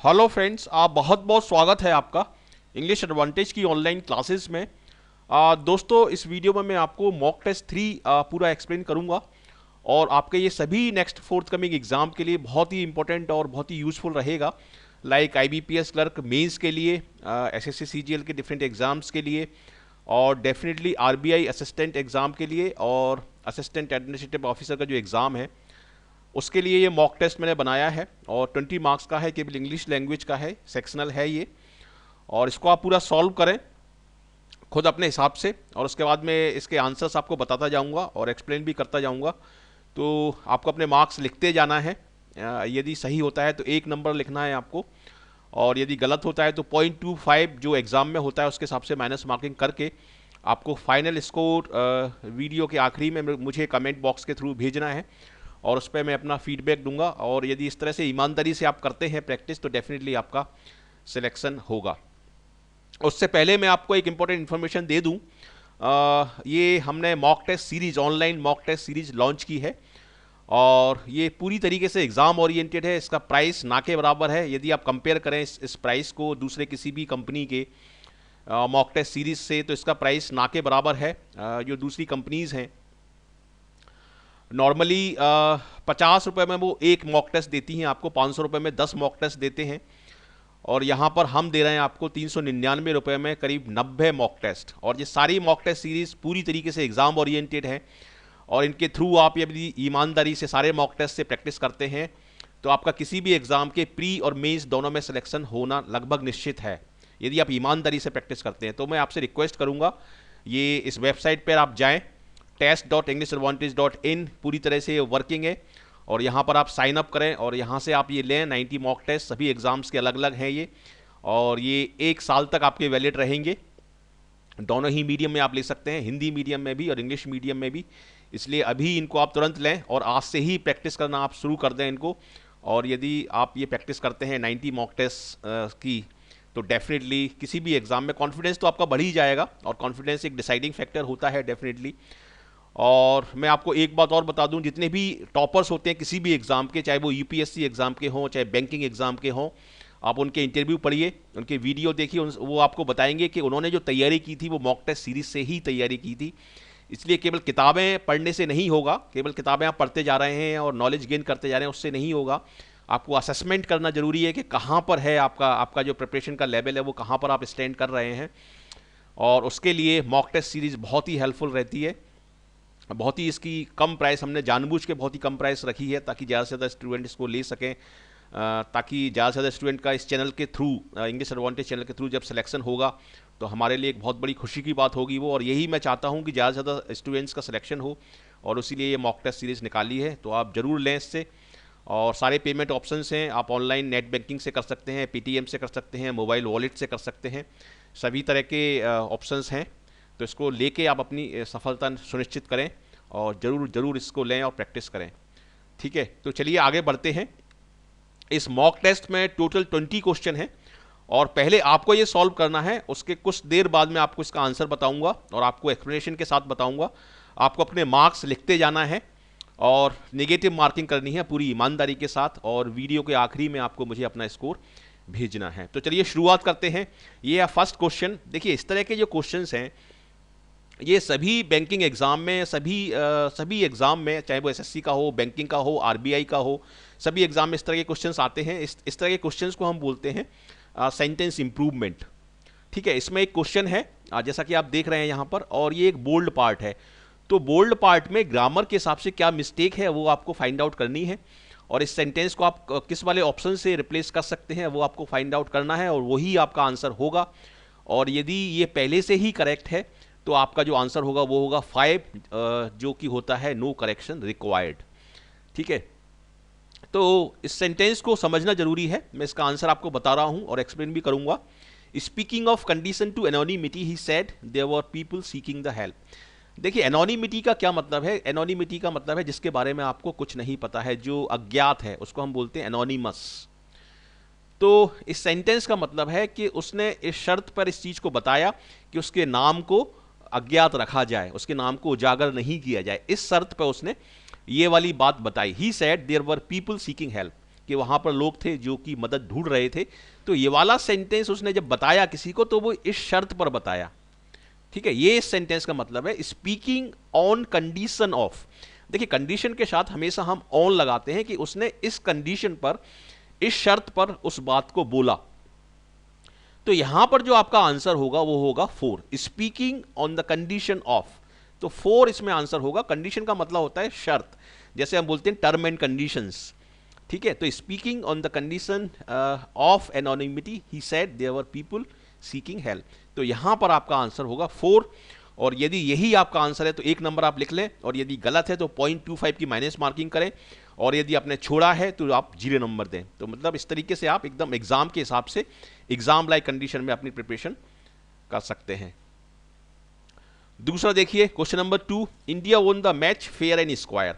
Hello friends, आप बहुत बहुत स्वागत है आपका इंग्लिश एडवांटेज की ऑनलाइन क्लासेस में। दोस्तों, इस वीडियो में मैं आपको मॉक टेस्ट 3 पूरा एक्सप्लेन करूंगा और आपके ये सभी नेक्स्ट फोर्थ कमिंग एग्जाम के लिए बहुत ही इंपॉर्टेंट और बहुत ही यूजफुल रहेगा। लाइक आईबीपीएस क्लर्क मेंस के लिए, एसएससी सीजीएल के डिफरेंट एग्जाम्स के लिए, और डेफिनेटली आरबीआई असिस्टेंट एग्ज़ाम के लिए, और असिस्टेंट एडमिनिस्ट्रेटिव ऑफिसर का जो एग्ज़ाम है उसके लिए ये मॉक टेस्ट मैंने बनाया है। और 20 मार्क्स का है, केवल इंग्लिश लैंग्वेज का है, सेक्शनल है ये। और इसको आप पूरा सॉल्व करें खुद अपने हिसाब से, और उसके बाद में इसके आंसर्स आपको बताता जाऊंगा और एक्सप्लेन भी करता जाऊंगा। तो आपको अपने मार्क्स लिखते जाना है। यदि सही होता है तो 1 नंबर लिखना है आपको, और यदि गलत होता है तो 0.25 जो एग्ज़ाम में होता है उसके हिसाब से माइनस मार्किंग करके आपको फाइनल स्कोर वीडियो के आखिरी में मुझे कमेंट बॉक्स के थ्रू भेजना है, और उस पर मैं अपना फीडबैक दूंगा। और यदि इस तरह से ईमानदारी से आप करते हैं प्रैक्टिस तो डेफिनेटली आपका सिलेक्शन होगा। उससे पहले मैं आपको एक इंपॉर्टेंट इन्फॉर्मेशन दे दूं। ये हमने mock test series, online mock test series launch की है, और ये पूरी तरीके से एग्ज़ाम ओरिएंटेड है। इसका प्राइस ना के बराबर है। यदि आप कंपेयर करें इस प्राइस को दूसरे किसी भी कंपनी के मॉक टेस्ट सीरीज से, तो इसका प्राइस ना के बराबर है। जो दूसरी कंपनीज़ हैं नॉर्मली 50 रुपये में वो एक मॉक टेस्ट देती हैं आपको, 500 रुपये में 10 मॉक टेस्ट देते हैं, और यहाँ पर हम दे रहे हैं आपको 399 रुपये में करीब 90 मॉक टेस्ट। और ये सारी मॉक टेस्ट सीरीज पूरी तरीके से एग्ज़ाम ओरिएंटेड है, और इनके थ्रू आप यदि ईमानदारी से सारे मॉक टेस्ट से प्रैक्टिस करते हैं तो आपका किसी भी एग्ज़ाम के प्री और मेंस दोनों में सिलेक्शन होना लगभग निश्चित है, यदि आप ईमानदारी से प्रैक्टिस करते हैं। तो मैं आपसे रिक्वेस्ट करूँगा, ये इस वेबसाइट पर आप जाएँ, test.englishodvantage.in, पूरी तरह से वर्किंग है, और यहाँ पर आप साइन अप करें और यहाँ से आप ये लें 90 मॉक टेस्ट। सभी एग्जाम्स के अलग अलग हैं ये, और ये 1 साल तक आपके वैलिड रहेंगे। दोनों ही मीडियम में आप ले सकते हैं, हिंदी मीडियम में भी और इंग्लिश मीडियम में भी। इसलिए अभी इनको आप तुरंत लें और आज से ही प्रैक्टिस करना आप शुरू कर दें इनको। और यदि आप ये प्रैक्टिस करते हैं 90 मॉक टेस्ट की, तो डेफिनेटली किसी भी एग्जाम में कॉन्फिडेंस तो आपका बढ़ ही जाएगा, और कॉन्फिडेंस एक डिसाइडिंग फैक्टर होता है डेफिनेटली। और मैं आपको एक बात और बता दूं, जितने भी टॉपर्स होते हैं किसी भी एग्ज़ाम के, चाहे वो यूपीएससी एग्ज़ाम के हों चाहे बैंकिंग एग्ज़ाम के हों, आप उनके इंटरव्यू पढ़िए, उनके वीडियो देखिए, वो आपको बताएंगे कि उन्होंने जो तैयारी की थी वो मॉक टेस्ट सीरीज से ही तैयारी की थी। इसलिए केवल किताबें पढ़ने से नहीं होगा, केवल किताबें आप पढ़ते जा रहे हैं और नॉलेज गेन करते जा रहे हैं उससे नहीं होगा। आपको असेसमेंट करना जरूरी है कि कहाँ पर है आपका जो प्रिपरेशन का लेवल है, वो कहाँ पर आप स्टैंड कर रहे हैं। और उसके लिए मॉक टेस्ट सीरीज बहुत ही हेल्पफुल रहती है। बहुत ही इसकी कम प्राइस हमने जानबूझ के बहुत ही कम प्राइस रखी है, ताकि ज़्यादा से ज़्यादा स्टूडेंट इसको ले सकें, ताकि ज़्यादा से ज़्यादा स्टूडेंट का इस चैनल के थ्रू, इंग्लिश एडवांटेज चैनल के थ्रू जब सिलेक्शन होगा तो हमारे लिए एक बहुत बड़ी खुशी की बात होगी वो। और यही मैं चाहता हूँ कि ज़्यादा से ज़्यादा स्टूडेंट्स का सिलेक्शन हो, और इसीलिए ये मॉक टेस्ट सीरीज़ निकाली है। तो आप ज़रूर लें इससे। और सारे पेमेंट ऑप्शंस हैं, आप ऑनलाइन नेट बैंकिंग से कर सकते हैं, पेटीएम से कर सकते हैं, मोबाइल वॉलेट से कर सकते हैं, सभी तरह के ऑप्शंस हैं। तो इसको लेके आप अपनी सफलता सुनिश्चित करें, और ज़रूर ज़रूर इसको लें और प्रैक्टिस करें। ठीक है, तो चलिए आगे बढ़ते हैं। इस मॉक टेस्ट में टोटल 20 क्वेश्चन हैं, और पहले आपको ये सॉल्व करना है, उसके कुछ देर बाद में आपको इसका आंसर बताऊंगा और आपको एक्सप्लेनेशन के साथ बताऊंगा। आपको अपने मार्क्स लिखते जाना है और नेगेटिव मार्किंग करनी है पूरी ईमानदारी के साथ, और वीडियो के आखिरी में आपको मुझे अपना स्कोर भेजना है। तो चलिए शुरुआत करते हैं। ये है फर्स्ट क्वेश्चन। देखिए, इस तरह के जो क्वेश्चंस हैं ये सभी बैंकिंग एग्ज़ाम में, सभी एग्ज़ाम में, चाहे वो एसएससी का हो, बैंकिंग का हो, आरबीआई का हो, सभी एग्ज़ाम में इस तरह के क्वेश्चंस आते हैं। इस तरह के क्वेश्चंस को हम बोलते हैं सेंटेंस इंप्रूवमेंट। ठीक है, इसमें एक क्वेश्चन है जैसा कि आप देख रहे हैं यहाँ पर, और ये एक बोल्ड पार्ट है। तो बोल्ड पार्ट में ग्रामर के हिसाब से क्या मिस्टेक है वो आपको फाइंड आउट करनी है, और इस सेंटेंस को आप किस वाले ऑप्शन से रिप्लेस कर सकते हैं वो आपको फाइंड आउट करना है, और वही आपका आंसर होगा। और यदि ये पहले से ही करेक्ट है तो आपका जो आंसर होगा वो होगा 5, जो कि होता है नो करेक्शन रिक्वायर्ड। ठीक है, तो इस सेंटेंस को समझना जरूरी है। मैं इसका आंसर आपको बता रहा हूं और एक्सप्लेन भी करूंगा। Speaking of condition to anonymity he said there were people seeking the help. देखिए, एनोनिमिटी का क्या मतलब है? एनोनिमिटी का मतलब है जिसके बारे में आपको कुछ नहीं पता है, जो अज्ञात है, उसको हम बोलते हैं एनोनिमस। तो इस सेंटेंस का मतलब है कि उसने इस शर्त पर इस चीज को बताया कि उसके नाम को अज्ञात रखा जाए, उसके नाम को उजागर नहीं किया जाए। इस शर्त पर उसने ये वाली बात बताई। He said there were people seeking help. कि वहाँ पर लोग थे जो कि मदद ढूंढ रहे थे। तो ये वाला सेंटेंस उसने जब बताया किसी को तो वो इस शर्त पर बताया, ठीक है। ये इस सेंटेंस का मतलब है स्पीकिंग ऑन कंडीशन ऑफ। देखिए कंडीशन के साथ हमेशा हम ऑन लगाते हैं कि उसने इस कंडीशन पर, इस शर्त पर उस बात को बोला। तो यहां पर जो आपका आंसर होगा वो होगा 4, speaking on the condition of. तो 4 इसमें आंसर होगा। कंडीशन का मतलब होता है शर्त, जैसे हम बोलते हैं टर्म एंड कंडीशंस, ठीक है। तो speaking on the condition of anonymity he said there were people seeking help. तो यहां पर आपका आंसर होगा 4। और यदि यही आपका आंसर है तो 1 नंबर आप लिख लें, और यदि गलत है तो 0.25 की माइनस मार्किंग करें, और यदि आपने छोड़ा है तो आप 0 नंबर दें। तो मतलब इस तरीके से आप एकदम एग्जाम के हिसाब से, एग्जाम लाइक कंडीशन में अपनी प्रिपरेशन कर सकते हैं। दूसरा देखिए question number 2, India won the match fair and square.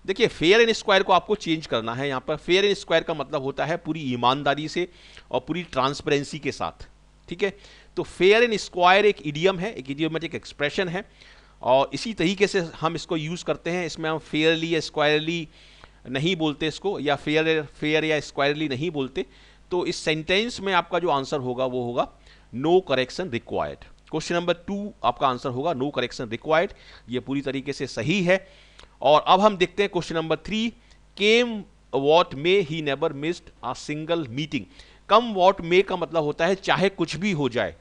देखिए फेयर एंड स्क्वायर को आपको चेंज करना है। यहाँ पर फेयर एंड स्क्वायर का मतलब होता है पूरी ईमानदारी से और पूरी ट्रांसपेरेंसी के साथ, ठीक है। तो फेयर एंड स्क्वायर एक इडियम है, एक इडियोमेटिक एक्सप्रेशन है, और इसी तरीके से हम इसको यूज करते हैं। इसमें हम फेयरली या स्क्वायरली नहीं बोलते इसको, या फेयर या स्क्वायरली नहीं बोलते। तो इस सेंटेंस में आपका जो आंसर होगा वो होगा no correction required. Question number 2 आपका आंसर होगा नो करेक्शन रिक्वायर्ड। ये पूरी तरीके से सही है। और अब हम देखते हैं question number 3, came what may he never missed a single meeting. Come what may का मतलब होता है चाहे कुछ भी हो जाए,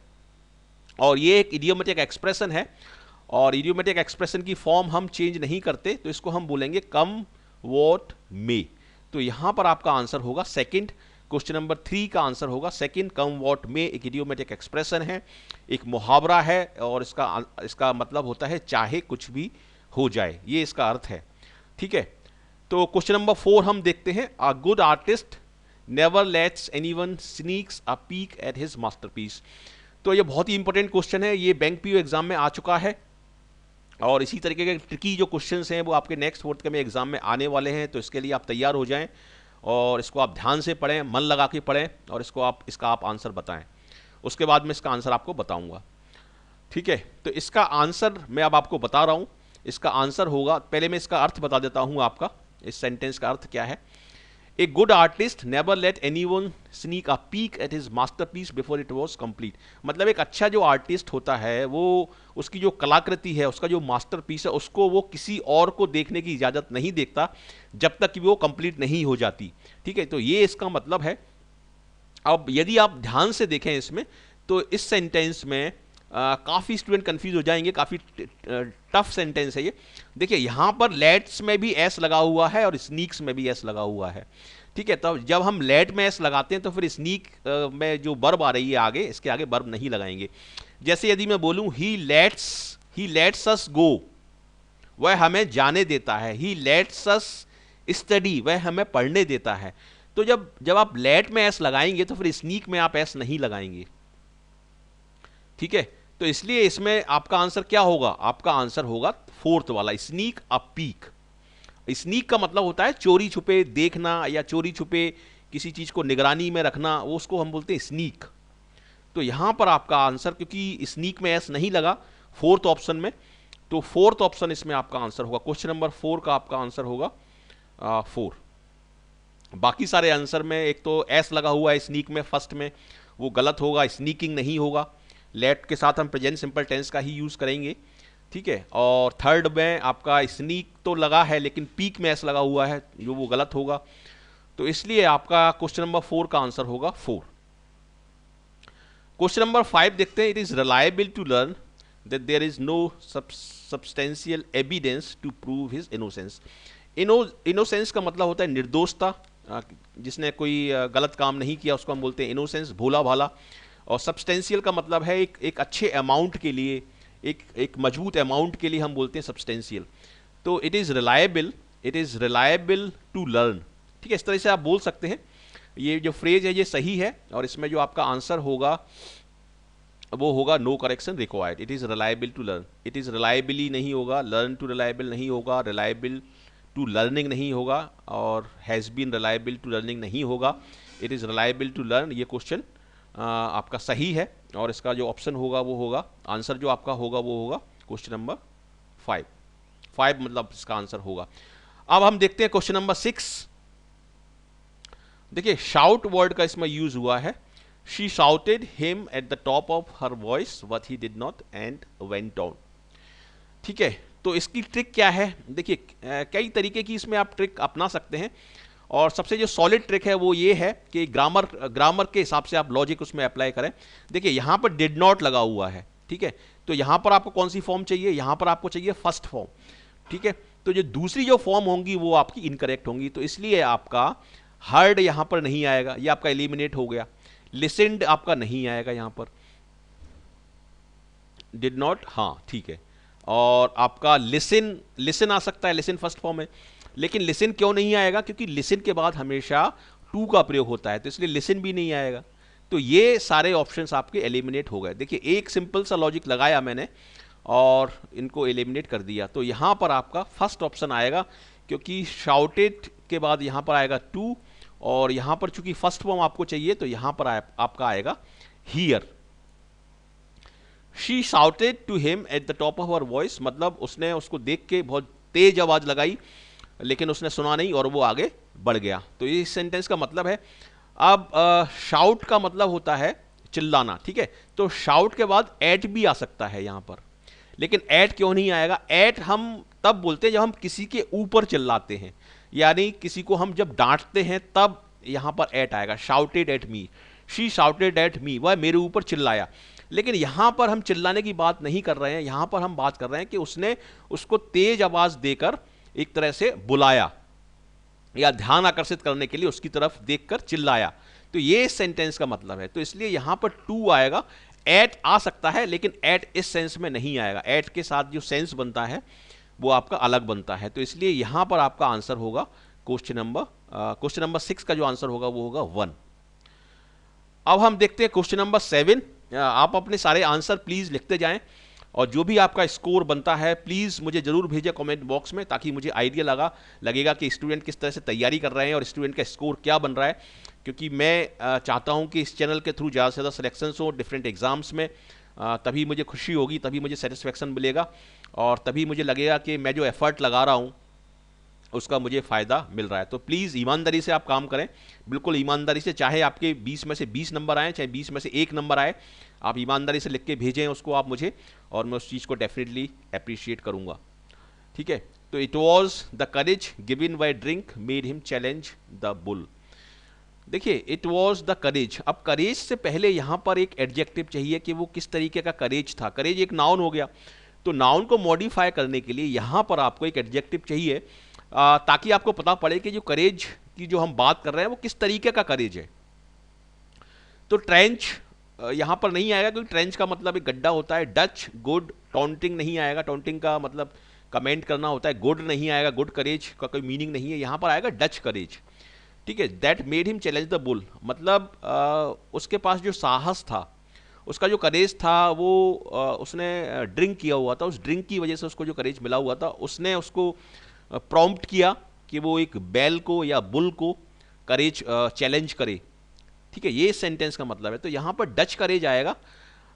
और ये एक इडियोमेटिक एक्सप्रेशन है, और इडियोमेटिक एक्सप्रेशन की फॉर्म हम चेंज नहीं करते, तो इसको हम बोलेंगे कम वॉट मे। तो यहां पर आपका आंसर होगा सेकंड। क्वेश्चन नंबर 3 का आंसर होगा सेकंड, कम वॉट मे एक इडियोमेटिक एक्सप्रेशन है, एक मुहावरा है, और इसका मतलब होता है चाहे कुछ भी हो जाए, ये इसका अर्थ है, ठीक है। तो क्वेश्चन नंबर 4 हम देखते हैं, a good artist never lets anyone sneaks a peek at his masterpiece. तो ये बहुत ही इंपॉर्टेंट क्वेश्चन है, ये बैंक पीओ एग्जाम में आ चुका है, और इसी तरीके के ट्रिकी जो क्वेश्चंस हैं वो आपके नेक्स्ट फोर्थ के में एग्जाम में आने वाले हैं। तो इसके लिए आप तैयार हो जाएं, और इसको आप ध्यान से पढ़ें, मन लगा के पढ़ें, और इसका आप आंसर बताएं। उसके बाद मैं इसका आंसर आपको बताऊंगा, ठीक है। तो इसका आंसर मैं अब आपको बता रहा हूं। इसका आंसर होगा, पहले मैं इसका अर्थ बता देता हूं आपका, इस सेंटेंस का अर्थ क्या है। A good artist never let anyone sneak a peek at his masterpiece before it was complete. मतलब एक अच्छा जो आर्टिस्ट होता है वो उसकी जो कलाकृति है, उसका जो मास्टरपीस है, उसको वो किसी और को देखने की इजाजत नहीं देता जब तक कि वो कंप्लीट नहीं हो जाती, ठीक है। तो ये इसका मतलब है। अब यदि आप ध्यान से देखें इसमें, तो इस सेंटेंस में काफ़ी स्टूडेंट कंफ्यूज हो जाएंगे, काफ़ी टफ सेंटेंस है ये। देखिए यहाँ पर लेट्स में भी एस लगा हुआ है और स्नीक्स में भी एस लगा हुआ है, ठीक है। तो जब हम लेट में एस लगाते हैं तो फिर स्नीक में जो वर्ब आ रही है आगे, इसके आगे वर्ब नहीं लगाएंगे। जैसे यदि मैं बोलूँ ही लेट्स अस गो, वह हमें जाने देता है। ही लेट्स अस स्टडी, वह हमें पढ़ने देता है। तो जब आप लेट में एस लगाएंगे तो फिर स्नीक में आप एस नहीं लगाएंगे, ठीक है। तो इसलिए इसमें आपका आंसर क्या होगा, आपका आंसर होगा फोर्थ वाला, स्नीक अ पीक। स्नीक का मतलब होता है चोरी छुपे देखना, या चोरी छुपे किसी चीज को निगरानी में रखना, वो उसको हम बोलते हैं स्नीक। तो यहां पर आपका आंसर, क्योंकि स्नीक में एस नहीं लगा फोर्थ ऑप्शन में, तो फोर्थ ऑप्शन इसमें आपका आंसर होगा। क्वेश्चन नंबर 4 का आपका आंसर होगा 4। बाकी सारे आंसर में एक तो एस लगा हुआ है स्नीक में फर्स्ट में, वो गलत होगा, स्नीकिंग नहीं होगा। लेट के साथ हम प्रेजेंट सिंपल टेंस का ही यूज करेंगे, ठीक है। और थर्ड में आपका स्नीक तो लगा है लेकिन पीक में एस लगा हुआ है, जो वो गलत होगा। तो इसलिए आपका क्वेश्चन नंबर 4 का आंसर होगा 4। क्वेश्चन नंबर 5 देखते हैं, it is reliable to learn that there is no substantial evidence to prove his innocence. Innocence का मतलब होता है निर्दोषता, जिसने कोई गलत काम नहीं किया उसको हम बोलते हैं इनोसेंस, भोला भाला। और सब्सटेंशियल का मतलब है एक अच्छे अमाउंट के लिए, एक मजबूत अमाउंट के लिए हम बोलते हैं सब्सटेंशियल। तो it is reliable to learn, ठीक है। इस तरह से आप बोल सकते हैं। ये जो फ्रेज है ये सही है, और इसमें जो आपका आंसर होगा वो होगा no correction required. It is reliable to learn, it is reliably नहीं होगा, लर्न टू रिलायबल नहीं होगा, रिलायबल टू लर्निंग नहीं होगा, और has been reliable to learning नहीं होगा। It is reliable to learn. ये क्वेश्चन आपका सही है, और इसका जो ऑप्शन होगा वो होगा, आंसर जो आपका होगा वो होगा क्वेश्चन नंबर 5 मतलब इसका आंसर होगा। अब हम देखते हैं क्वेश्चन नंबर 6। देखिए शाउट वर्ड का इसमें यूज हुआ है। She shouted him at the top of her voice but he did not and went on. ठीक है, तो इसकी ट्रिक क्या है? देखिए कई तरीके की इसमें आप ट्रिक अपना सकते हैं, और सबसे जो सॉलिड ट्रिक है वो ये है कि ग्रामर के हिसाब से आप लॉजिक उसमें अप्लाई करें। देखिए यहाँ पर डिड नॉट लगा हुआ है, ठीक है, तो यहाँ पर आपको कौन सी फॉर्म चाहिए? यहाँ पर आपको चाहिए फर्स्ट फॉर्म, ठीक है, तो जो दूसरी जो फॉर्म होंगी वो आपकी इनकरेक्ट होंगी, तो इसलिए आपका हर्ड यहाँ पर नहीं आएगा, ये आपका एलिमिनेट हो गया। लिसनड आपका नहीं आएगा यहाँ पर, डिड नॉट, हाँ ठीक है, और आपका लिसन आ सकता है, लिसन फर्स्ट फॉर्म है, लेकिन लिसन क्यों नहीं आएगा? क्योंकि लिसन के बाद हमेशा टू का प्रयोग होता है, तो इसलिए लिसन भी नहीं आएगा। तो ये सारे ऑप्शंस आपके एलिमिनेट हो गए। देखिए एक सिंपल सा लॉजिक लगाया मैंने और इनको एलिमिनेट कर दिया, तो यहां पर आपका फर्स्ट ऑप्शन आएगा, क्योंकि शाउटेड के बाद यहां पर आएगा टू, और यहां पर चूंकि फर्स्ट फॉर्म आपको चाहिए तो यहां पर आपका आएगा here. She shouted to him at the top of her voice, मतलब उसने उसको देख के बहुत तेज आवाज लगाई, लेकिन उसने सुना नहीं और वो आगे बढ़ गया। तो इस सेंटेंस का मतलब है, अब शाउट का मतलब होता है चिल्लाना, ठीक है, तो शाउट के बाद एट भी आ सकता है यहां पर, लेकिन एट क्यों नहीं आएगा? एट हम तब बोलते हैं जब हम किसी के ऊपर चिल्लाते हैं, यानी किसी को हम जब डांटते हैं तब यहां पर एट आएगा। Shouted at me, she shouted at me, वह मेरे ऊपर चिल्लाया। लेकिन यहां पर हम चिल्लाने की बात नहीं कर रहे हैं, यहां पर हम बात कर रहे हैं कि उसने उसको तेज आवाज देकर एक तरह से बुलाया या ध्यान आकर्षित करने के लिए उसकी तरफ देखकर चिल्लाया, तो ये सेंटेंस का मतलब है। तो इसलिए यहां पर टू आएगा, एट आ सकता है लेकिन एट इस सेंस में नहीं आएगा, एट के साथ जो सेंस बनता है वो आपका अलग बनता है, तो इसलिए यहां पर आपका आंसर होगा क्वेश्चन नंबर 6 का जो आंसर होगा वो होगा 1। अब हम देखते हैं क्वेश्चन नंबर 7। आप अपने सारे आंसर प्लीज लिखते जाएं, और जो भी आपका स्कोर बनता है प्लीज़ मुझे जरूर भेजें कमेंट बॉक्स में, ताकि मुझे आइडिया लगेगा कि स्टूडेंट किस तरह से तैयारी कर रहे हैं और स्टूडेंट का स्कोर क्या बन रहा है। क्योंकि मैं चाहता हूं कि इस चैनल के थ्रू ज़्यादा से ज़्यादा सिलेक्शंस हो डिफरेंट एग्जाम्स में, तभी मुझे खुशी होगी, तभी मुझे सेटिस्फेक्शन मिलेगा, और तभी मुझे लगेगा कि मैं जो एफर्ट लगा रहा हूँ उसका मुझे फ़ायदा मिल रहा है। तो प्लीज़ ईमानदारी से आप काम करें, बिल्कुल ईमानदारी से, चाहे आपके 20 में से 20 नंबर आए, चाहे 20 में से 1 नंबर आए, आप ईमानदारी से लिख के भेजें उसको आप मुझे, और मैं उस चीज़ को डेफिनेटली अप्रिशिएट करूँगा, ठीक है। तो it was the courage given by drink made him challenge the bull. देखिए इट वॉज द करेज, अब करेज से पहले यहाँ पर एक एडजेक्टिव चाहिए कि वो किस तरीके का करेज था। करेज एक नाउन हो गया, तो नाउन को मॉडिफाई करने के लिए यहाँ पर आपको एक एडजेक्टिव चाहिए, ताकि आपको पता पड़े कि जो करेज की जो हम बात कर रहे हैं वो किस तरीके का करेज है। तो ट्रेंच यहां पर नहीं आएगा, क्योंकि ट्रेंच का मतलब एक गड्ढा होता है। डच गुड, टॉन्टिंग नहीं आएगा, टॉन्टिंग का मतलब कमेंट करना होता है। गुड नहीं आएगा, गुड करेज का कोई मीनिंग नहीं है, यहां पर आएगा डच करेज, ठीक है। That made him challenge the bull, मतलब उसके पास जो साहस था, उसका जो करेज था वो उसने ड्रिंक किया हुआ था, उस ड्रिंक की वजह से उसको जो करेज मिला हुआ था, उसने उसको प्रॉम्प्ट किया कि वो एक बैल को या बुल को करेज चैलेंज करे, ठीक है, ये सेंटेंस का मतलब है। तो यहां पर डच करेज आएगा,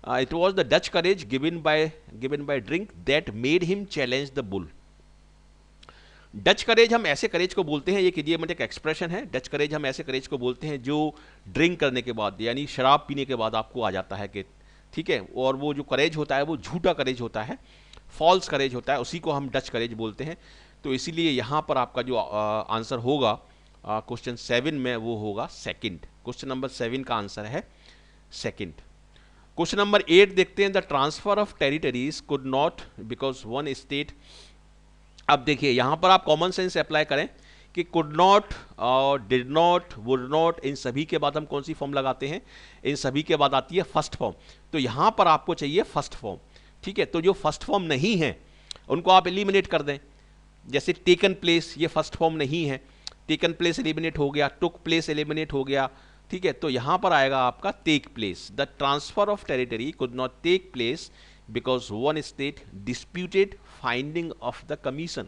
it was the Dutch courage given by drink that made him challenge the bull. Dutch courage हम ऐसे करेज को बोलते हैं, ये इडियोमेटिक एक्सप्रेशन है। डच करेज हम ऐसे करेज को बोलते हैं जो ड्रिंक करने के बाद यानी शराब पीने के बाद आपको आ जाता है कि, ठीक है, और वो जो करेज होता है वो झूठा करेज होता है, फॉल्स करेज होता है, उसी को हम डच करेज बोलते हैं। तो इसीलिए यहां पर आपका जो आंसर होगा क्वेश्चन 7 में वो होगा सेकंड। क्वेश्चन नंबर 7 का आंसर है सेकंड। क्वेश्चन नंबर 8 देखते हैं। The transfer of territories could not because one state. अब देखिए यहां पर आप कॉमन सेंस अप्लाई करें कि कुड नॉट और डिड नॉट, वुड नॉट, इन सभी के बाद हम कौन सी फॉर्म लगाते हैं? इन सभी के बाद आती है फर्स्ट फॉर्म। तो यहां पर आपको चाहिए फर्स्ट फॉर्म, ठीक है। तो जो फर्स्ट फॉर्म नहीं है उनको आप एलिमिनेट कर दें। जैसे टेकन प्लेस, ये फर्स्ट फॉर्म नहीं है, टेकन प्लेस एलिमिनेट हो गया, टुक प्लेस एलिमिनेट हो गया, ठीक है। तो यहां पर आएगा आपका take place. The transfer of territory could not take place because one state disputed finding of the commission.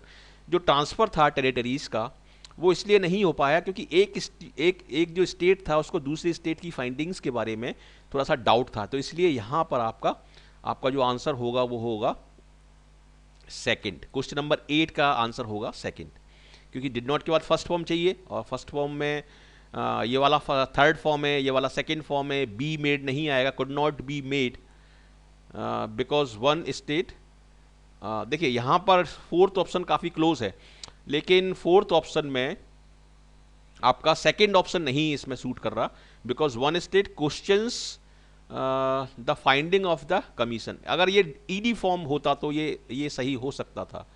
जो ट्रांसफर था टेरिटरीज का वो इसलिए नहीं हो पाया क्योंकि एक जो स्टेट था उसको दूसरी स्टेट की फाइंडिंग्स के बारे में थोड़ा सा डाउट था। तो इसलिए यहां पर आपका जो आंसर होगा वो होगा सेकंड। क्वेश्चन नंबर 8 का आंसर होगा सेकंड, क्योंकि डिड नॉट के बाद फर्स्ट फॉर्म चाहिए, और फर्स्ट फॉर्म में ये वाला थर्ड फॉर्म है, ये वाला सेकेंड फॉर्म है, बी मेड नहीं आएगा, could not be made because one state. देखिए यहाँ पर फोर्थ ऑप्शन काफ़ी क्लोज है, लेकिन फोर्थ ऑप्शन में आपका सेकेंड ऑप्शन नहीं इसमें सूट कर रहा, because one state questions the finding of the commission. अगर ये ईडी फॉर्म होता तो ये सही हो सकता था,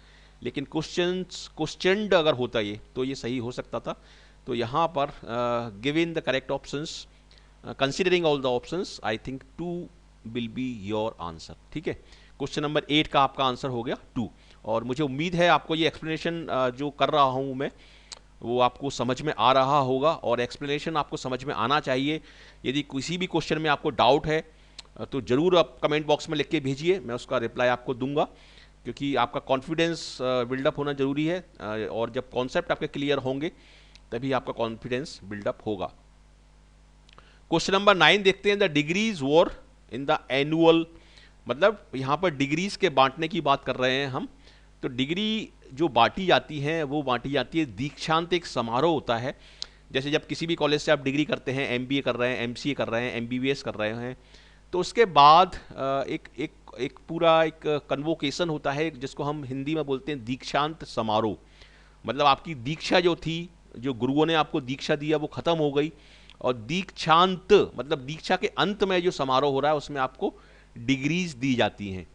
लेकिन क्वेश्चनड अगर होता ये तो ये सही हो सकता था। तो यहाँ पर given the correct options, considering all the options, I think 2 will be your answer. ठीक है, क्वेश्चन नंबर 8 का आपका आंसर हो गया 2। और मुझे उम्मीद है आपको ये एक्सप्लेनेशन जो कर रहा हूँ मैं वो आपको समझ में आ रहा होगा, और एक्सप्लेनेशन आपको समझ में आना चाहिए। यदि किसी भी क्वेश्चन में आपको डाउट है तो ज़रूर आप कमेंट बॉक्स में लिख के भेजिए, मैं उसका रिप्लाई आपको दूंगा, क्योंकि आपका कॉन्फिडेंस बिल्डअप होना ज़रूरी है, और जब कॉन्सेप्ट आपके क्लियर होंगे तभी आपका कॉन्फिडेंस बिल्डअप होगा। क्वेश्चन नंबर 9 देखते हैं, the degrees war in the annual, मतलब यहाँ पर डिग्रीज के बांटने की बात कर रहे हैं हम। तो डिग्री जो बांटी जाती हैं वो बांटी जाती है, दीक्षांत एक समारोह होता है। जैसे जब किसी भी कॉलेज से आप डिग्री करते हैं, एमबीए कर रहे हैं, एमसीए कर रहे हैं, एमबीबीएस कर रहे हैं, तो उसके बाद एक पूरा एक कन्वोकेशन होता है जिसको हम हिंदी में बोलते हैं दीक्षांत समारोह। मतलब आपकी दीक्षा जो थी, जो गुरुओं ने आपको दीक्षा दिया वो खत्म हो गई, और दीक्षांत मतलब दीक्षा के अंत में जो समारोह हो रहा है उसमें आपको डिग्रीज दी जाती हैं।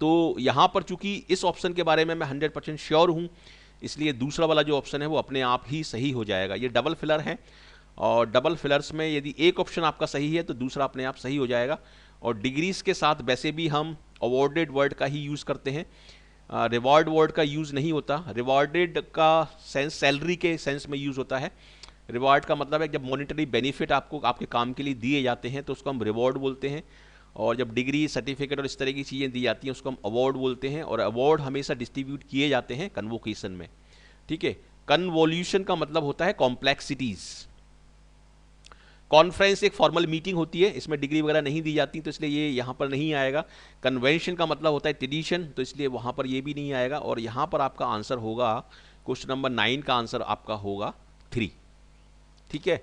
तो यहाँ पर चूंकि इस ऑप्शन के बारे में मैं 100% श्योर हूँ, इसलिए दूसरा वाला जो ऑप्शन है वो अपने आप ही सही हो जाएगा। ये डबल फिलर है, और डबल फिलर्स में यदि एक ऑप्शन आपका सही है तो दूसरा अपने आप सही हो जाएगा। और डिग्रीज के साथ वैसे भी हम अवॉर्डेड वर्ड का ही यूज़ करते हैं, रिवॉर्ड वर्ड का यूज़ नहीं होता। रिवॉर्डेड का सेंस सैलरी के सेंस में यूज़ होता है, रिवॉर्ड का मतलब है जब मॉनिटरी बेनिफिट आपको आपके काम के लिए दिए जाते हैं तो उसको हम रिवॉर्ड बोलते हैं, और जब डिग्री सर्टिफिकेट और इस तरह की चीज़ें दी जाती हैं उसको हम अवार्ड बोलते हैं। और अवार्ड हमेशा डिस्ट्रीब्यूट किए जाते हैं कन्वोकेशन में। ठीक है, कन्वोल्यूशन का मतलब होता है कॉम्प्लेक्सिटीज। कॉन्फ्रेंस एक फॉर्मल मीटिंग होती है, इसमें डिग्री वगैरह नहीं दी जाती, तो इसलिए ये यहाँ पर नहीं आएगा। कन्वेंशन का मतलब होता है ट्रेडिशन, तो इसलिए वहाँ पर ये भी नहीं आएगा। और यहाँ पर आपका आंसर होगा, क्वेश्चन नंबर 9 का आंसर आपका होगा 3। ठीक है,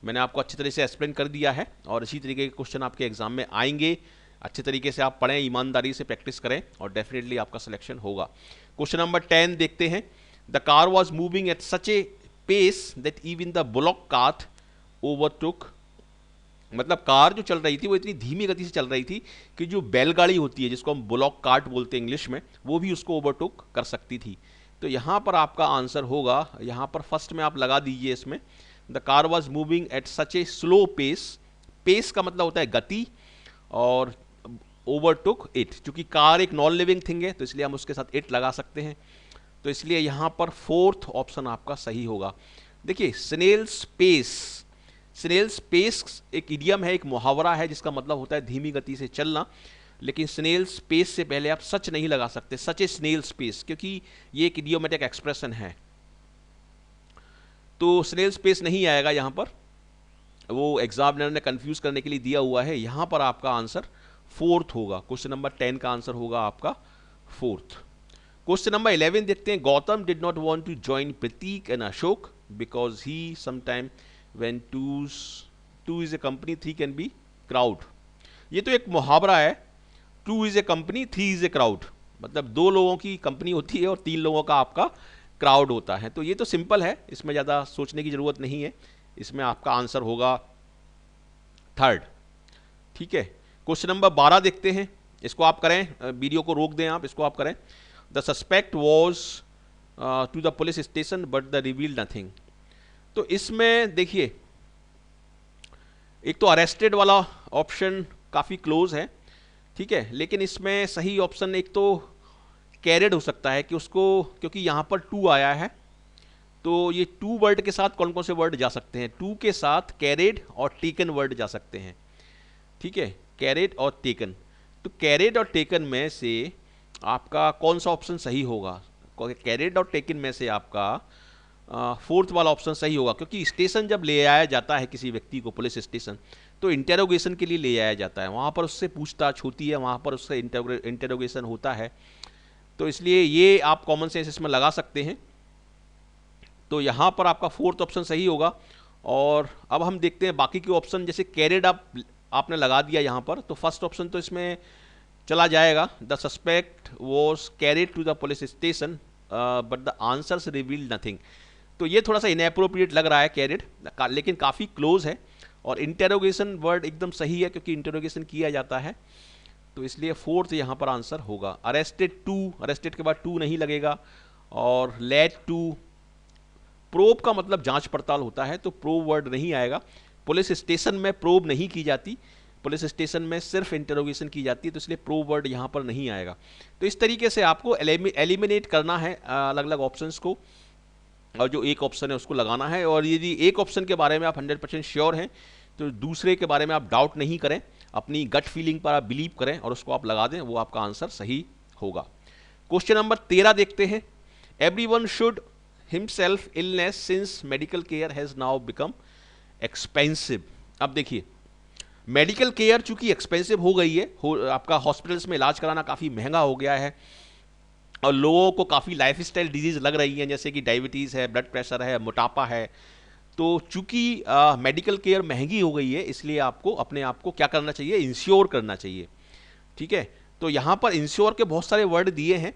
मैंने आपको अच्छी तरह से एक्सप्लेन कर दिया है, और इसी तरीके के क्वेश्चन आपके एग्जाम में आएंगे। अच्छे तरीके से आप पढ़ें, ईमानदारी से प्रैक्टिस करें, और डेफिनेटली आपका सिलेक्शन होगा। क्वेश्चन नंबर 10 देखते हैं, the car was moving at such a pace that even the bullock cart overtook. मतलब कार जो चल रही थी वो इतनी धीमी गति से चल रही थी कि जो बैलगाड़ी होती है जिसको हम बुलॉक कार्ट बोलते हैं इंग्लिश में, वो भी उसको ओवरटुक कर सकती थी। तो यहाँ पर आपका आंसर होगा, यहाँ पर फर्स्ट में आप लगा दीजिए इसमें, the car was moving at such a slow pace. Pace का मतलब होता है गति, और ओवरटुक इट, क्योंकि कार एक नॉन लिविंग थिंग है तो इसलिए हम उसके साथ इट लगा सकते हैं। तो इसलिए यहाँ पर फोर्थ ऑप्शन आपका सही होगा। देखिए स्नेल्स पेस, स्नेल्स पेस एक इडियम है, एक मुहावरा है जिसका मतलब होता है धीमी गति से चलना, लेकिन स्नेल्स पेस से पहले आप सच नहीं लगा सकते, सच ए स्नेल्स पेस, क्योंकि ये एक इडियोमेटिक एक्सप्रेशन है। तो स्नेल्स पेस नहीं आएगा यहाँ पर, वो एग्जामिनर ने कंफ्यूज करने के लिए दिया हुआ है। यहाँ पर आपका आंसर फोर्थ होगा, क्वेश्चन नंबर 10 का आंसर होगा आपका फोर्थ। क्वेश्चन नंबर 11 देखते हैं, Gautam did not want to join Pratik and Ashok because he sometime when two is a company 3 can be crowd. ये तो एक मुहावरा है, 2 is a company 3 is a crowd, मतलब 2 लोगों की कंपनी होती है और 3 लोगों का आपका क्राउड होता है। तो ये तो सिंपल है, इसमें ज़्यादा सोचने की ज़रूरत नहीं है, इसमें आपका आंसर होगा थर्ड। ठीक है, क्वेश्चन नंबर 12 देखते हैं, इसको आप करें, वीडियो को रोक दें आप, इसको आप करें। The suspect was to the police station but the reveal nothing. तो इसमें देखिए एक तो अरेस्टेड वाला ऑप्शन काफ़ी क्लोज है, ठीक है, लेकिन इसमें सही ऑप्शन एक तो कैरिड हो सकता है कि उसको, क्योंकि यहाँ पर 2 आया है, तो ये 2 वर्ड के साथ कौन कौन से वर्ड जा सकते हैं, 2 के साथ कैरिड और टेकन वर्ड जा सकते हैं। ठीक है, कैरिड और टेकन, तो कैरिड और टेकन में से आपका कौन सा ऑप्शन सही होगा? कैरिड और टेकन में से आपका फोर्थ वाला ऑप्शन सही होगा, क्योंकि स्टेशन जब ले आया जाता है किसी व्यक्ति को, पुलिस स्टेशन, तो इंटेरोगेशन के लिए ले आया जाता है, वहाँ पर उससे पूछताछ होती है, वहाँ पर उससे इंटेरोगेशन होता है। तो इसलिए ये आप कॉमन सेंस इसमें लगा सकते हैं। तो यहाँ पर आपका फोर्थ ऑप्शन सही होगा, और अब हम देखते हैं बाकी के ऑप्शन, जैसे कैरिड आपने लगा दिया यहाँ पर, तो फर्स्ट ऑप्शन तो इसमें चला जाएगा। The suspect was carried to the police station but the answers reveal nothing. तो ये थोड़ा सा इनएप्रोप्रिएट लग रहा है कैरिड, लेकिन काफ़ी क्लोज है। और इंटेरोगेशन वर्ड एकदम सही है क्योंकि इंटेरोगेशन किया जाता है, तो इसलिए फोर्थ यहाँ पर आंसर होगा। अरेस्टेड टू, अरेस्टेड के बाद टू नहीं लगेगा। और लेट टू, प्रोब का मतलब जांच पड़ताल होता है, तो प्रोब वर्ड नहीं आएगा। पुलिस स्टेशन में प्रोब नहीं की जाती, पुलिस स्टेशन में सिर्फ इंटेरोगेशन की जाती है, तो इसलिए प्रोब वर्ड यहाँ पर नहीं आएगा। तो इस तरीके से आपको एलिमिनेट करना है अलग अलग ऑप्शंस को, और जो एक ऑप्शन है उसको लगाना है। और यदि एक ऑप्शन के बारे में आप 100% श्योर हैं तो दूसरे के बारे में आप डाउट नहीं करें, अपनी गट फीलिंग पर आप बिलीव करें और उसको आप लगा दें, वो आपका आंसर सही होगा। क्वेश्चन नंबर 13 देखते हैं। Everyone should himself illness since medical care has now become expensive. अब देखिए, मेडिकल केयर चूंकि एक्सपेंसिव हो गई है, आपका हॉस्पिटल्स में इलाज कराना काफ़ी महंगा हो गया है, और लोगों को काफ़ी लाइफस्टाइल डिजीज लग रही हैं, जैसे कि डायबिटीज़ है, ब्लड प्रेशर है, मोटापा है। तो चूंकि मेडिकल केयर महंगी हो गई है, इसलिए आपको अपने आप को क्या करना चाहिए, इंश्योर करना चाहिए। ठीक है, तो यहाँ पर इंश्योर के बहुत सारे वर्ड दिए हैं।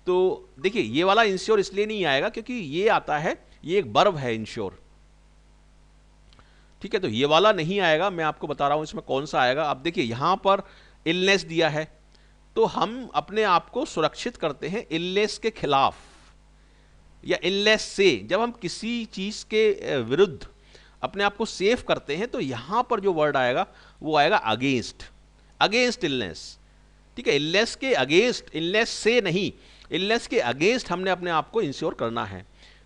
तो देखिए, ये वाला इंश्योर इसलिए नहीं आएगा क्योंकि ये आता है, ये एक वर्ब है इंश्योर। ठीक है, तो ये वाला नहीं आएगा, मैं आपको बता रहा हूँ इसमें कौन सा आएगा। अब देखिए, यहाँ पर इलनेस दिया है, तो हम अपने आप को सुरक्षित करते हैं इलनेस के खिलाफ या इलनेस से। जब हम किसी चीज के विरुद्ध अपने आप को सेफ करते हैं, तो यहां पर जो वर्ड आएगा वो आएगा अगेंस्ट, अगेंस्ट इलनेस। ठीक है, इलनेस के अगेंस्ट, इलनेस से नहीं, इलनेस के अगेंस्ट हमने अपने आप को इंश्योर करना है।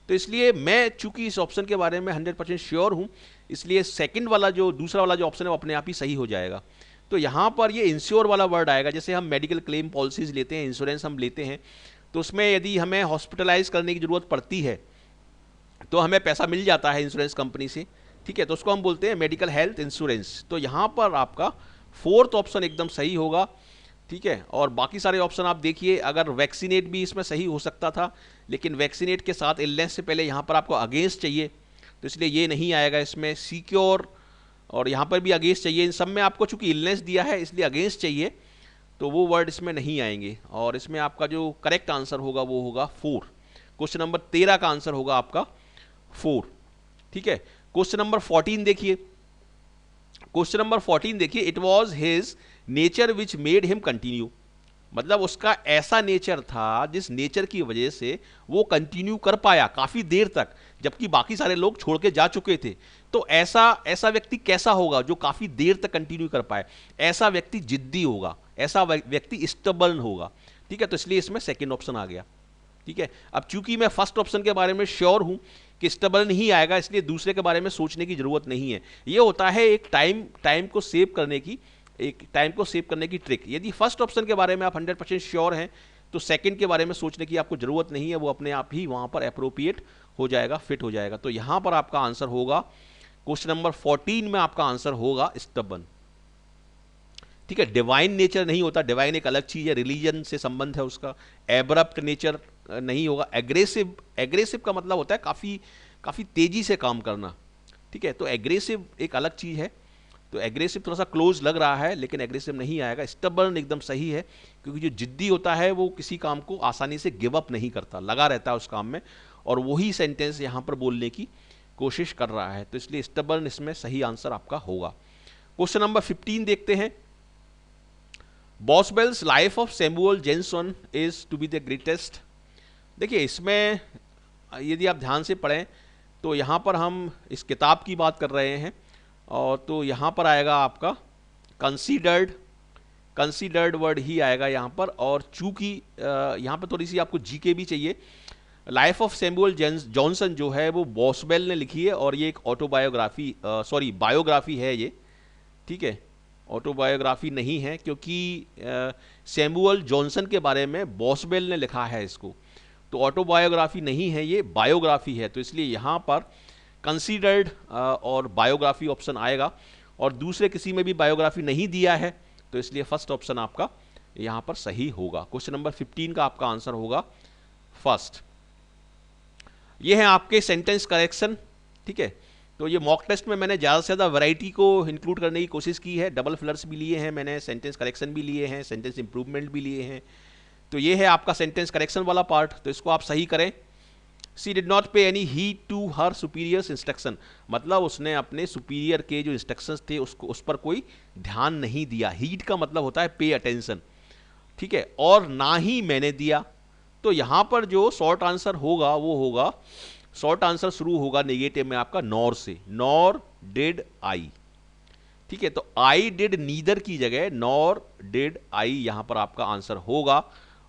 तो इसलिए मैं चूंकि इस ऑप्शन के बारे में 100% श्योर हूं, इसलिए सेकंड वाला जो दूसरा वाला जो ऑप्शन है वो अपने आप ही सही हो जाएगा। तो यहां पर ये इंश्योर वाला वर्ड आएगा। जैसे हम मेडिकल क्लेम पॉलिसीज लेते हैं, इंश्योरेंस हम लेते हैं, तो उसमें यदि हमें हॉस्पिटलाइज करने की जरूरत पड़ती है तो हमें पैसा मिल जाता है इंश्योरेंस कंपनी से। ठीक है, तो उसको हम बोलते हैं मेडिकल हेल्थ इंश्योरेंस। तो यहाँ पर आपका फोर्थ ऑप्शन एकदम सही होगा। ठीक है, और बाकी सारे ऑप्शन आप देखिए, अगर वैक्सीनेट भी इसमें सही हो सकता था, लेकिन वैक्सीनेट के साथ इलनेस से पहले यहाँ पर आपको अगेंस्ट चाहिए, तो इसलिए ये नहीं आएगा इसमें। सिक्योर, और यहाँ पर भी अगेंस्ट चाहिए। इन सब में आपको चूंकि इलनेस दिया है इसलिए अगेंस्ट चाहिए, तो वो वर्ड इसमें नहीं आएंगे। और इसमें आपका जो करेक्ट आंसर होगा वो होगा 4। क्वेश्चन नंबर 13 का आंसर होगा आपका 4। ठीक है, क्वेश्चन नंबर 14 देखिए। क्वेश्चन नंबर 14 देखिए, it was his nature which made him continue. मतलब उसका ऐसा नेचर था जिस नेचर की वजह से वो कंटिन्यू कर पाया काफी देर तक, जबकि बाकी सारे लोग छोड़ के जा चुके थे। तो ऐसा व्यक्ति कैसा होगा जो काफी देर तक कंटिन्यू कर पाए? ऐसा व्यक्ति जिद्दी होगा, ऐसा व्यक्ति स्टबर्न होगा। ठीक है, तो इसलिए इसमें सेकंड ऑप्शन आ गया। ठीक है, अब चूंकि मैं फर्स्ट ऑप्शन के बारे में श्योर हूं कि स्टबर्न ही आएगा, इसलिए दूसरे के बारे में सोचने की जरूरत नहीं है। ये होता है एक टाइम को सेव करने की ट्रिक। यदि फर्स्ट ऑप्शन के बारे में आप 100% श्योर हैं तो सेकंड के बारे में सोचने की आपको जरूरत नहीं है, वो अपने आप ही वहां पर अप्रोप्रिएट हो जाएगा, फिट हो जाएगा। तो यहां पर आपका आंसर होगा, क्वेश्चन नंबर 14 में आपका आंसर होगा स्टबर्न। ठीक है, डिवाइन नेचर नहीं होता, डिवाइन एक अलग चीज है, रिलीजन से संबंध है उसका। एब्रप्ट नेचर नहीं होगा। एग्रेसिव, एग्रेसिव का मतलब होता है काफी तेजी से काम करना। ठीक है, तो एग्रेसिव एक अलग चीज है। तो एग्रेसिव थोड़ा सा क्लोज लग रहा है, लेकिन एग्रेसिव नहीं आएगा। स्टबर्न एकदम सही है, क्योंकि जो जिद्दी होता है वो किसी काम को आसानी से गिव अप नहीं करता, लगा रहता है उस काम में, और वही सेंटेंस यहाँ पर बोलने की कोशिश कर रहा है। तो इसलिए स्टबर्न इसमें सही आंसर आपका होगा। क्वेश्चन नंबर 15 देखते हैं। Boswell's life of Samuel Johnson is to be the greatest. देखिए, इसमें यदि आप ध्यान से पढ़ें तो यहाँ पर हम इस किताब की बात कर रहे हैं, और तो यहाँ पर आएगा आपका कंसीडर्ड वर्ड ही आएगा यहाँ पर। और चूंकि यहाँ पर थोड़ी सी आपको जीके भी चाहिए। लाइफ ऑफ सैमुअल जॉनसन जो है वो बॉसवेल ने लिखी है, और ये एक ऑटोबायोग्राफी बायोग्राफी है ये। ठीक है, ऑटोबायोग्राफी नहीं है, क्योंकि सैमुअल जॉनसन के बारे में बॉसवेल ने लिखा है इसको, तो ऑटोबायोग्राफी नहीं है, ये बायोग्राफी है। तो इसलिए यहाँ पर कंसीडर्ड और बायोग्राफी ऑप्शन आएगा, और दूसरे किसी में भी बायोग्राफी नहीं दिया है, तो इसलिए फर्स्ट ऑप्शन आपका यहाँ पर सही होगा। क्वेश्चन नंबर 15 का आपका आंसर होगा फर्स्ट। ये है आपके सेंटेंस करेक्शन। ठीक है, तो ये मॉक टेस्ट में मैंने ज़्यादा से ज़्यादा वैरायटी को इंक्लूड करने की कोशिश की है। डबल फिलर्स भी लिए हैं मैंने, सेंटेंस करेक्शन भी लिए हैं, सेंटेंस इंप्रूवमेंट भी लिए हैं। तो ये है आपका सेंटेंस करेक्शन वाला पार्ट, तो इसको आप सही करें। She did not pay any heed to her superiors instruction, मतलब उसने अपने सुपीरियर के जो इंस्ट्रक्शंस थे उसको उस पर कोई ध्यान नहीं दिया। हीड का मतलब होता है पे अटेंशन, ठीक है, और ना ही मैंने दिया। तो यहां पर जो शॉर्ट आंसर होगा वो होगा, शॉर्ट आंसर शुरू होगा नेगेटिव में आपका नॉर से, नॉर डिड आई, ठीक है। तो आई डिड नीदर की जगह नॉर डिड आई यहां पर आपका आंसर होगा,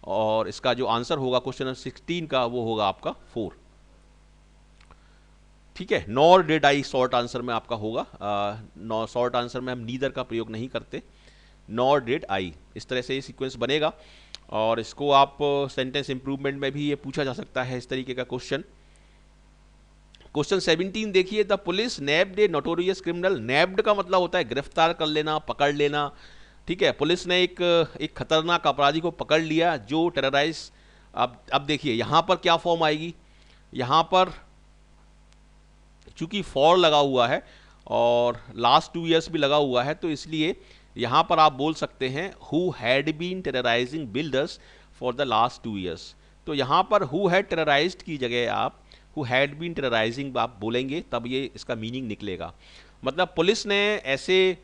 और इसका जो आंसर होगा क्वेश्चन नंबर 16 का वो होगा आपका 4, ठीक है। Nor did I short answer में आपका होगा, शॉर्ट आंसर में हम नीदर का प्रयोग नहीं करते, नॉर डिड आई, इस तरह से ये सीक्वेंस बनेगा। और इसको आप सेंटेंस इंप्रूवमेंट में भी ये पूछा जा सकता है इस तरीके का क्वेश्चन। क्वेश्चन 17 देखिए, the police nabbed a notorious criminal. Nabbed का मतलब होता है गिरफ्तार कर लेना, पकड़ लेना, ठीक है। पुलिस ने एक खतरनाक अपराधी को पकड़ लिया जो टेरराइज। अब देखिए यहां पर क्या फॉर्म आएगी, यहां पर चूंकि फॉर लगा हुआ है और लास्ट 2 ईयर्स भी लगा हुआ है, तो इसलिए यहां पर आप बोल सकते हैं who had been terrorising builders for the last 2 years. तो यहां पर हु हैड टेरराइज्ड की जगह आप हु हैड बीन टेरराइजिंग आप बोलेंगे, तब ये इसका मीनिंग निकलेगा। मतलब पुलिस ने ऐसे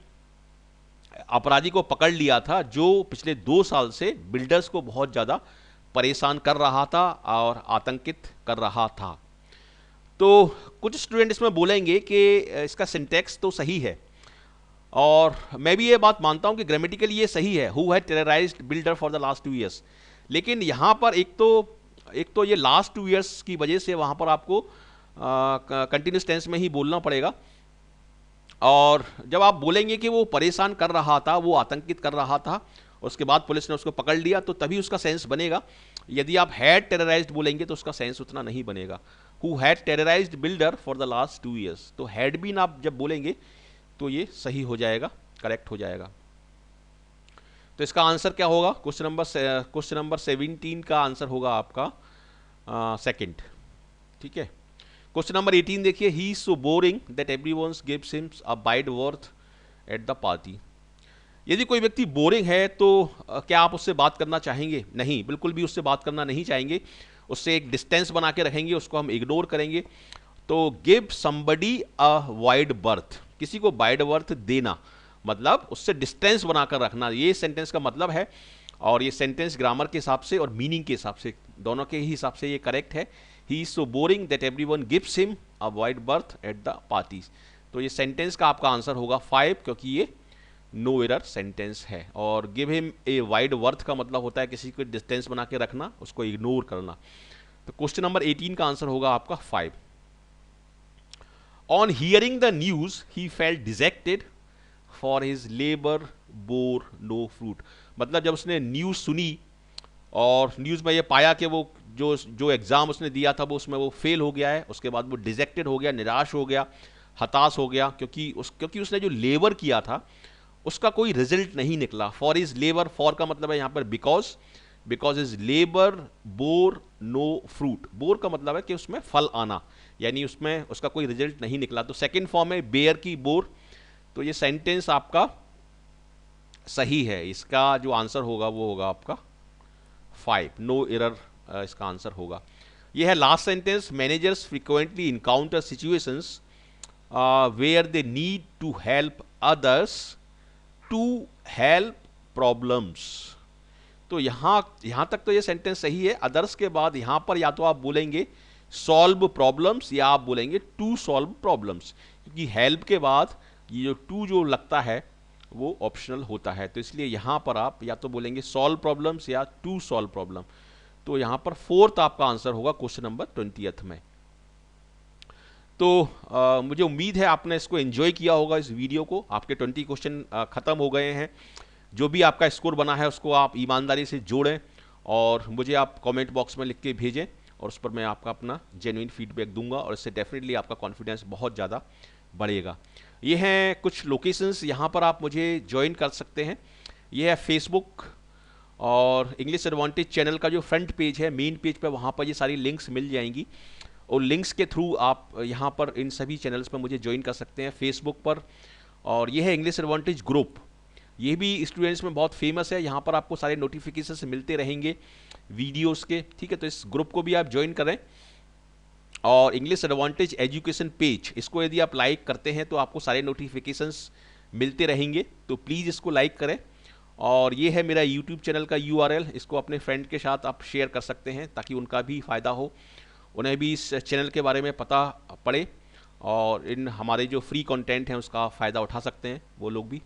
अपराधी को पकड़ लिया था जो पिछले 2 साल से बिल्डर्स को बहुत ज़्यादा परेशान कर रहा था और आतंकित कर रहा था। तो कुछ स्टूडेंट इसमें बोलेंगे कि इसका सिंटैक्स तो सही है, और मैं भी ये बात मानता हूं कि ग्रामेटिकली ये सही है, who had terrorised builder for the last 2 years. लेकिन यहां पर एक तो ये लास्ट 2 ईयर्स की वजह से वहां पर आपको कंटिन्यूस टेंस में ही बोलना पड़ेगा, और जब आप बोलेंगे कि वो परेशान कर रहा था, वो आतंकित कर रहा था, उसके बाद पुलिस ने उसको पकड़ लिया, तो तभी उसका सेंस बनेगा। यदि आप हैड टेरराइज्ड बोलेंगे तो उसका सेंस उतना नहीं बनेगा। Who had terrorised builder for the last 2 years, तो हैड बीन आप जब बोलेंगे तो ये सही हो जाएगा, करेक्ट हो जाएगा। तो इसका आंसर क्या होगा, क्वेश्चन नंबर 17 का आंसर होगा आपका सेकंड, ठीक है। क्वेश्चन नंबर 18 देखिए, he is so boring that everyone gives him a bite worth at the party. यदि कोई व्यक्ति बोरिंग है तो क्या आप उससे बात करना चाहेंगे? नहीं, बिल्कुल भी उससे बात करना नहीं चाहेंगे, उससे एक डिस्टेंस बना के रखेंगे, उसको हम इग्नोर करेंगे। तो give somebody a wide birth, किसी को वाइड बर्थ देना मतलब उससे डिस्टेंस बनाकर रखना, ये सेंटेंस का मतलब है। और ये सेंटेंस ग्रामर के हिसाब से और मीनिंग के हिसाब से, दोनों के ही हिसाब से ये करेक्ट है। ही is so boring that everyone gives him a wide birth at the parties. तो ये सेंटेंस का आपका आंसर होगा 5, क्योंकि ये नो एरर सेंटेंस है। और give him a wide worth का मतलब होता है किसी को डिस्टेंस बना के रखना, उसको इग्नोर करना। तो क्वेश्चन नंबर 18 का आंसर होगा आपका 5। On hearing the news he felt dejected for his labour bore no fruit. मतलब जब उसने न्यूज सुनी और न्यूज में ये पाया कि वो जो एग्जाम उसने दिया था वो उसमें वो फेल हो गया है, उसके बाद वो डिजेक्टेड हो गया, निराश हो गया, हताश हो गया, क्योंकि उसने जो लेबर किया था उसका कोई रिजल्ट नहीं निकला। फॉर इज लेबर, फॉर का मतलब है यहाँ पर because is labour bore no fruit. Bore का मतलब है कि उसमें फल आना, यानी उसमें उसका कोई रिजल्ट नहीं निकला। तो सेकंड फॉर्म है बेयर की बोर। तो ये सेंटेंस आपका सही है, इसका जो आंसर होगा वो होगा आपका 5, नो एरर इसका आंसर होगा। ये है last sentence, managers frequently encounter situations where they need to help others to help problems. तो यहां तक तो ये सेंटेंस सही है। अदर्स के बाद यहां पर या तो आप बोलेंगे सॉल्व प्रॉब्लम्स या आप बोलेंगे टू सॉल्व प्रॉब्लम्स, क्योंकि हेल्प के बाद ये जो टू जो लगता है वो ऑप्शनल होता है। तो इसलिए यहां पर आप या तो बोलेंगे सॉल्व प्रॉब्लम्स या टू सॉल्व प्रॉब्लम। तो यहां पर 4th आपका आंसर होगा क्वेश्चन नंबर 20th में। तो मुझे उम्मीद है आपने इसको एंजॉय किया होगा, इस वीडियो को। आपके 20 क्वेश्चन खत्म हो गए हैं। जो भी आपका स्कोर बना है उसको आप ईमानदारी से जोड़ें और मुझे आप कमेंट बॉक्स में लिख के भेजें, और उस पर मैं आपका अपना जेन्युइन फीडबैक दूंगा, और इससे डेफिनेटली आपका कॉन्फिडेंस बहुत ज़्यादा बढ़ेगा। ये हैं कुछ लोकेशंस, यहाँ पर आप मुझे ज्वाइन कर सकते हैं। ये है फेसबुक और इंग्लिश एडवांटेज चैनल का जो फ्रंट पेज है, मेन पेज पे, वहाँ पर ये सारी लिंक्स मिल जाएंगी। और लिंक्स के थ्रू आप यहाँ पर इन सभी चैनल्स पर मुझे ज्वाइन कर सकते हैं, फेसबुक पर। और ये है इंग्लिश एडवांटेज ग्रुप, ये भी स्टूडेंट्स में बहुत फेमस है, यहाँ पर आपको सारे नोटिफिकेशंस मिलते रहेंगे वीडियोस के, ठीक है। तो इस ग्रुप को भी आप ज्वाइन करें। और इंग्लिश एडवांटेज एजुकेशन पेज, इसको यदि आप लाइक करते हैं तो आपको सारे नोटिफिकेशंस मिलते रहेंगे, तो प्लीज़ इसको लाइक करें। और ये है मेरा यूट्यूब चैनल का URL, इसको अपने फ्रेंड के साथ आप शेयर कर सकते हैं ताकि उनका भी फ़ायदा हो, उन्हें भी इस चैनल के बारे में पता पड़े और इन हमारे जो फ्री कंटेंट हैं उसका फ़ायदा उठा सकते हैं वो लोग भी।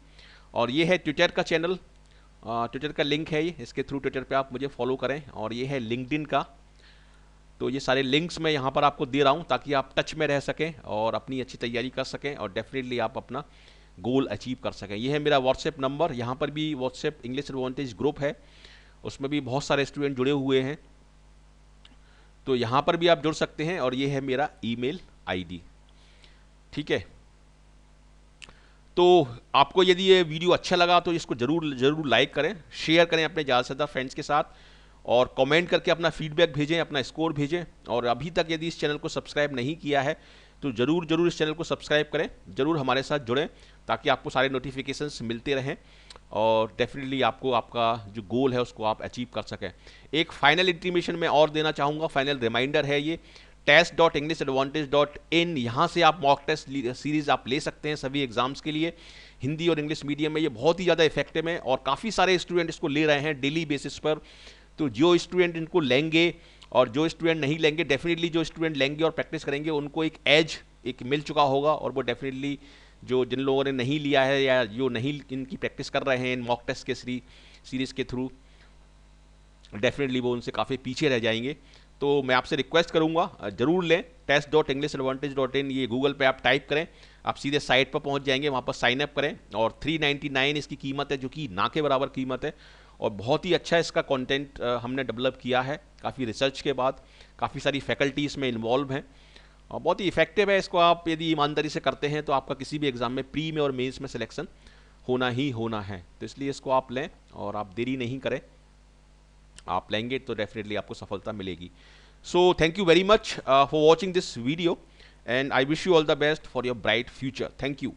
और ये है ट्विटर का चैनल, ट्विटर का लिंक है ये, इसके थ्रू ट्विटर पे आप मुझे फॉलो करें। और ये है लिंक्डइन का, तो ये सारे लिंक्स मैं यहाँ पर आपको दे रहा हूँ ताकि आप टच में रह सकें और अपनी अच्छी तैयारी कर सकें और डेफिनेटली आप अपना गोल अचीव कर सकें। ये है मेरा व्हाट्सएप नंबर, यहाँ पर भी व्हाट्सएप इंग्लिश एडवांटेज ग्रुप है, उसमें भी बहुत सारे स्टूडेंट जुड़े हुए हैं, तो यहाँ पर भी आप जुड़ सकते हैं। और ये है मेरा ईमेल आईडी, ठीक है। तो आपको यदि ये वीडियो अच्छा लगा तो इसको जरूर लाइक करें, शेयर करें अपने ज़्यादा से ज़्यादा फ्रेंड्स के साथ, और कमेंट करके अपना फीडबैक भेजें, अपना स्कोर भेजें। और अभी तक यदि इस चैनल को सब्सक्राइब नहीं किया है तो जरूर इस चैनल को सब्सक्राइब करें, जरूर हमारे साथ जुड़ें ताकि आपको सारे नोटिफिकेशंस मिलते रहें और डेफिनेटली आपको आपका जो गोल है उसको आप अचीव कर सकें। एक फाइनल इंटीमेशन मैं और देना चाहूँगा, फाइनल रिमाइंडर है ये, test.englishaadvantage.in, यहाँ से आप मॉक टेस्ट सीरीज़ आप ले सकते हैं सभी एग्जाम्स के लिए, हिंदी और इंग्लिश मीडियम में। ये बहुत ही ज़्यादा इफेक्टिव है और काफ़ी सारे स्टूडेंट इसको ले रहे हैं डेली बेसिस पर। तो जो स्टूडेंट इनको लेंगे और जो स्टूडेंट नहीं लेंगे, डेफिनेटली जो स्टूडेंट लेंगे और प्रैक्टिस करेंगे उनको एक एज एक मिल चुका होगा, और वो डेफिनेटली जो जिन लोगों ने नहीं लिया है या जो नहीं इनकी प्रैक्टिस कर रहे हैं इन मॉक टेस्ट के सीरीज़ के थ्रू, डेफिनेटली वो उनसे काफ़ी पीछे रह जाएंगे। तो मैं आपसे रिक्वेस्ट करूंगा जरूर लें test.englishaadvantage.in, ये गूगल पे आप टाइप करें, आप सीधे साइट पर पहुंच जाएंगे, वहां पर साइन अप करें। और 399 इसकी कीमत है, जो कि ना के बराबर कीमत है, और बहुत ही अच्छा इसका कंटेंट हमने डेवलप किया है काफ़ी रिसर्च के बाद, काफ़ी सारी फैकल्टी इसमें इन्वॉल्व हैं और बहुत ही इफेक्टिव है। इसको आप यदि ईमानदारी से करते हैं तो आपका किसी भी एग्जाम में, प्री में और मेंस में सिलेक्शन होना ही होना है। तो इसलिए इसको आप लें और आप देरी नहीं करें, आप लेंगे तो डेफिनेटली आपको सफलता मिलेगी। So thank you very much for watching this video and I wish you all the best for your bright future. Thank you.